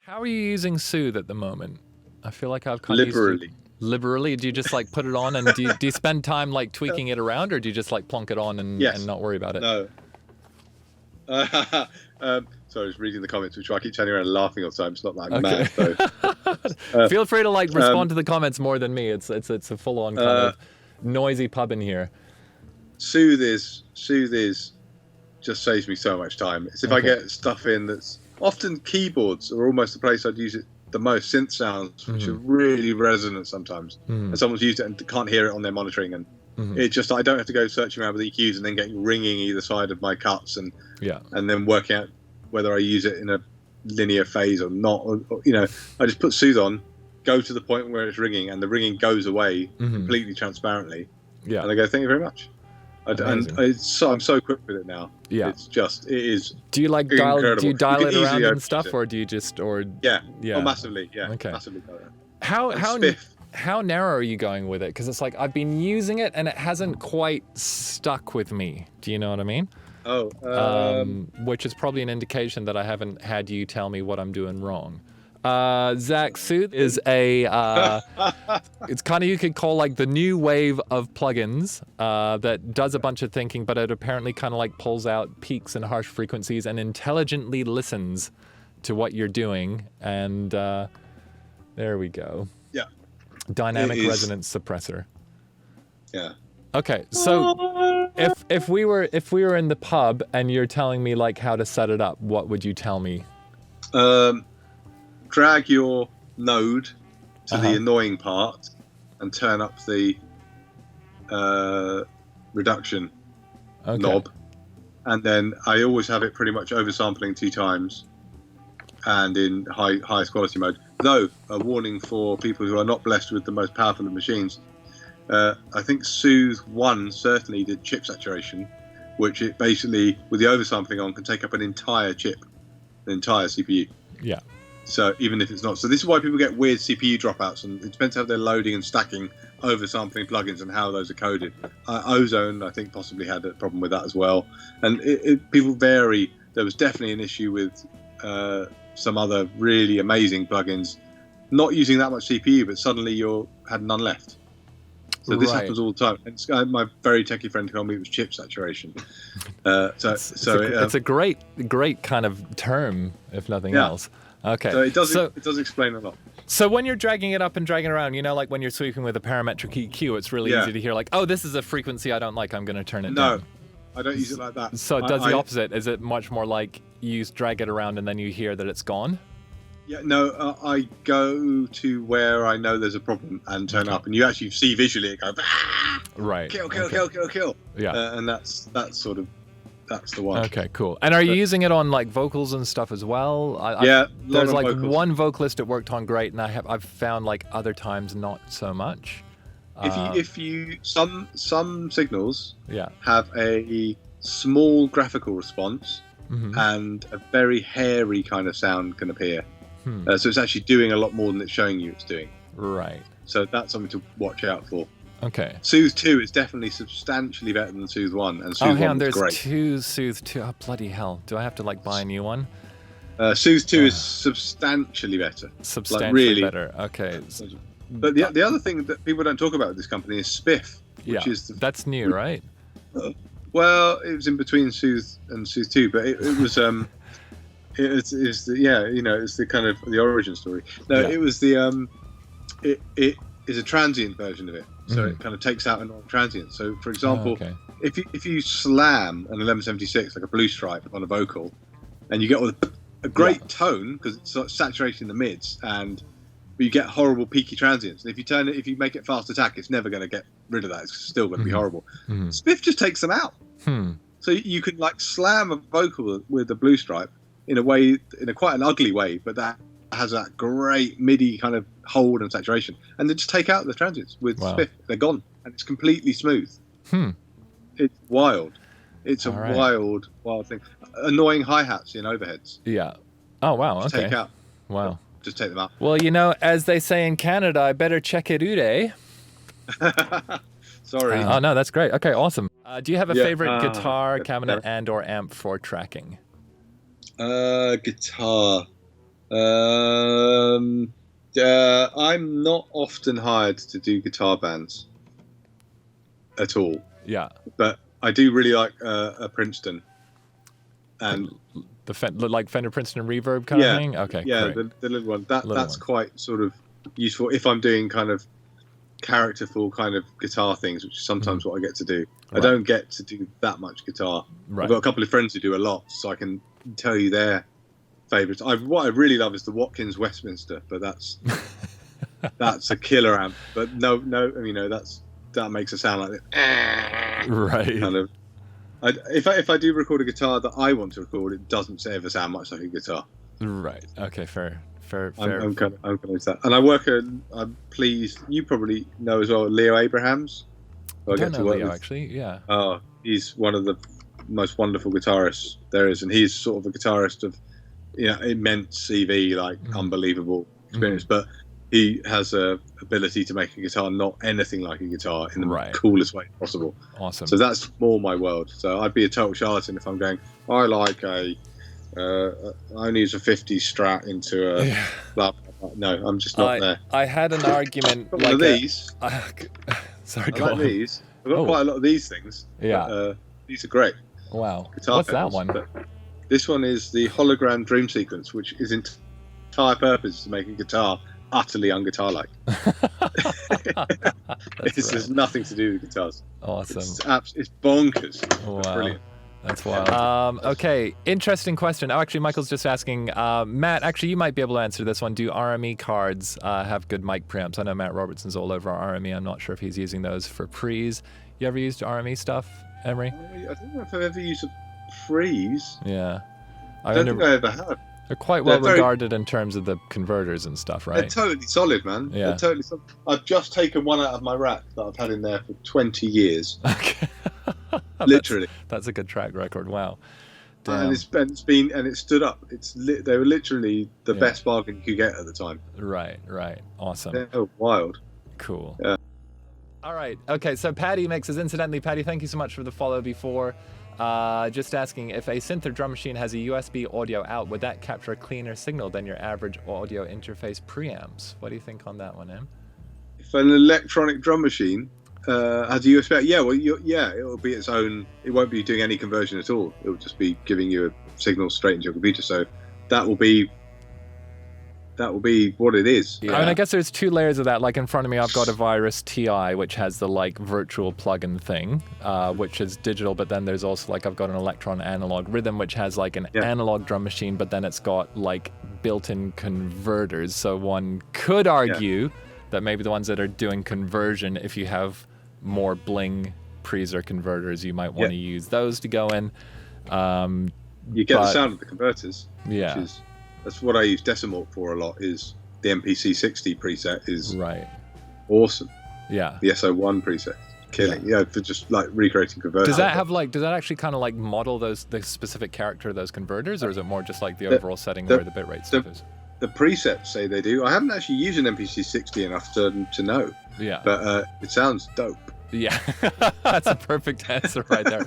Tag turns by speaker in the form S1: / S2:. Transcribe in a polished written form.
S1: How are you using Soothe at the moment? I feel like I've kind of liberally. Do you just like put it on and do you spend time like tweaking it around, or do you just like plonk it on and not worry about it?
S2: No. Sorry, I was reading the comments, which I keep turning around and laughing all the time. It's not like mad though.
S1: Feel free to like respond to the comments more than me. It's a full on kind of noisy pub in here.
S2: Soothe is just saves me so much time. It's if I get stuff in that's often keyboards are almost the place I'd use it the most. Synth sounds, which are really resonant sometimes, and someone's used it and can't hear it on their monitoring, and it just I don't have to go searching around with EQs and then getting ringing either side of my cuts and then working out whether I use it in a linear phase or not. Or, I just put Soothe on, go to the point where it's ringing, and the ringing goes away completely transparently. Yeah, and I go, thank you very much. I'm so quick with it now. Yeah, it is.
S1: Do you like dial it around and stuff, or do you just
S2: Yeah. Oh, massively. Yeah. Okay. Massively.
S1: How narrow are you going with it? Because it's like I've been using it and it hasn't quite stuck with me. Do you know what I mean? Which is probably an indication that I haven't had you tell me what I'm doing wrong. Zach, Soothe is it's kind of, you could call like the new wave of plugins that does a bunch of thinking, but it apparently kind of like pulls out peaks and harsh frequencies and intelligently listens to what you're doing. And there we go.
S2: Yeah.
S1: Dynamic resonance suppressor.
S2: Yeah.
S1: Okay, so if we were in the pub and you're telling me like how to set it up, what would you tell me?
S2: Drag your node to the annoying part and turn up the reduction knob, and then I always have it pretty much oversampling 2 times and in highest quality mode. Though a warning for people who are not blessed with the most powerful of machines, I think Soothe 1 certainly did chip saturation, which it basically with the oversampling on can take up an entire chip, the entire CPU.
S1: Yeah.
S2: So even if it's not, so this is why people get weird CPU dropouts, and it depends how they're loading and stacking oversampling plugins and how those are coded. Ozone, I think, possibly had a problem with that as well, and people vary. There was definitely an issue with some other really amazing plugins not using that much CPU, but suddenly you had none left. So this happens all the time. And my very techie friend told me it was chip saturation.
S1: It's a great kind of term, if nothing else. Okay.
S2: So it does explain a lot.
S1: So when you're dragging it up and dragging it around, like when you're sweeping with a parametric EQ, it's really easy to hear like, oh, this is a frequency I don't like, I'm going to turn it down.
S2: No, I don't use it like that.
S1: So it does the opposite. Is it much more like you drag it around and then you hear that it's gone?
S2: Yeah, no, I go to where I know there's a problem and turn up, and you actually see visually it go,
S1: right,
S2: kill.
S1: Yeah.
S2: And that's the one.
S1: Okay, cool. And are you using it on like vocals and stuff as well? There's like vocals. One vocalist it worked on great, and I've found like other times not so much.
S2: If you some signals have a small graphical response and a very hairy kind of sound can appear. So it's actually doing a lot more than it's showing you it's doing.
S1: Right.
S2: So that's something to watch out for.
S1: Okay.
S2: Soothe 2 is definitely substantially better than Soothe 1, and Soothe 1 is great.
S1: There's 2 Soothe 2. Oh, bloody hell. Do I have to like buy a new one?
S2: Soothe 2 is substantially better.
S1: Substantially better. Okay.
S2: But the other thing that people don't talk about with this company is Spiff. Which is
S1: that's new, right?
S2: Well, it was in between Soothe and Soothe 2, but it was it's the kind of the origin story. No, it was the it is a transient version of it, so it kind of takes out a non-transient. So, for example, if you slam an 1176 like a blue stripe on a vocal, and you get a great tone because it's sort of saturating the mids, but you get horrible peaky transients. And if you make it fast attack, it's never going to get rid of that. It's still going to be horrible. Spiff just takes them out. So you can like slam a vocal with a blue stripe in a quite an ugly way, but that has that great MIDI kind of hold and saturation, and then just take out the transients with Spiff. They're gone, and it's completely smooth. It's wild. It's a wild thing. Annoying hi-hats in overheads.
S1: Yeah. Oh wow.
S2: Just take out.
S1: Wow.
S2: Just take them out.
S1: Well, as they say in Canada, I better check it out, eh?
S2: Sorry.
S1: Oh no, that's great. Okay, awesome. Do you have a favorite guitar, cabinet, and/or amp for tracking?
S2: Guitar. I'm not often hired to do guitar bands at all.
S1: Yeah.
S2: But I do really like a Princeton. And
S1: like Fender Princeton Reverb kind of thing? Okay,
S2: yeah,
S1: great.
S2: the little one. That's quite sort of useful if I'm doing kind of characterful kind of guitar things, which is sometimes what I get to do. Right. I don't get to do that much guitar. Right. I've got a couple of friends who do a lot, so I can tell you their favourites. What I really love is the Watkins Westminster, but that's a killer amp. But no, that makes it sound like it.
S1: Right.
S2: Kind of. If I do record a guitar that I want to record, it doesn't ever sound much like a guitar.
S1: Right. Okay. Fair.
S2: I'm kind of that. And I work I'm pleased. You probably know as well, Leo Abrahams.
S1: I don't know Leo, actually. Yeah.
S2: Oh, he's one of the most wonderful guitarists there is, and he's sort of a guitarist of, immense CV, like unbelievable experience. But he has a ability to make a guitar not anything like a guitar in the coolest way possible.
S1: Awesome.
S2: So that's more my world. So I'd be a total charlatan if I'm going, I like I only use a 50 Strat into a blah, blah, blah. No, I'm just not there.
S1: I had an argument
S2: like
S1: these. Sorry,
S2: go on. These. I've got quite a lot of these things.
S1: Yeah.
S2: But, these are great.
S1: Wow.
S2: Guitar
S1: What's
S2: pedals,
S1: that one?
S2: This one is the Hologram Dream Sequence, which is entire purpose is to make a guitar utterly un-guitar-like. There's nothing to do with guitars.
S1: Awesome.
S2: It's bonkers.
S1: Wow.
S2: It's brilliant.
S1: That's wild. Okay, interesting question. Oh, actually, Michael's just asking, Matt, actually, you might be able to answer this one. Do RME cards have good mic preamps? I know Matt Robertson's all over RME. I'm not sure if he's using those for pre's. You ever used RME stuff, Emery?
S2: I don't know if I've ever used a pre's.
S1: Yeah.
S2: I don't think I ever have.
S1: They're quite well regarded in terms of the converters and stuff, right?
S2: They're totally solid, man.
S1: Yeah.
S2: They're totally solid. I've just taken one out of my rack that I've had in there for 20 years.
S1: Okay.
S2: Literally.
S1: That's a good track record. Wow.
S2: Damn. And it stood up. They were literally the best bargain you could get at the time.
S1: Right. Awesome.
S2: They're wild.
S1: Cool.
S2: Yeah.
S1: All right. Okay. So Paddy mixes. Incidentally, Paddy, thank you so much for the follow before. Just asking, if a synth or drum machine has a USB audio out, would that capture a cleaner signal than your average audio interface preamps? What do you think on that one, Em?
S2: If an electronic drum machine has a USB out, it will be its own. It won't be doing any conversion at all. It will just be giving you a signal straight into your computer. So that will be what it is.
S1: Yeah. I mean, I guess there's two layers of that. Like in front of me, I've got a Virus TI, which has the virtual plugin thing, which is digital. But then there's also I've got an Electron Analog Rhythm, which has an analog drum machine, but then it's got built-in converters. So one could argue that maybe the ones that are doing conversion, if you have more bling pre's or converters, you might want to use those to go in.
S2: You get the sound of the converters.
S1: Yeah.
S2: That's what I use Decimal for a lot. Is the MPC 60 preset is awesome.
S1: Yeah.
S2: The SO1 preset, killing. Yeah, for just recreating converters.
S1: Does that have does that actually kind of model the specific character of those converters, or is it more just the overall setting where the bitrate stuff is?
S2: The presets say they do. I haven't actually used an MPC 60 enough to know.
S1: Yeah.
S2: But it sounds dope.
S1: Yeah. That's a perfect answer right there.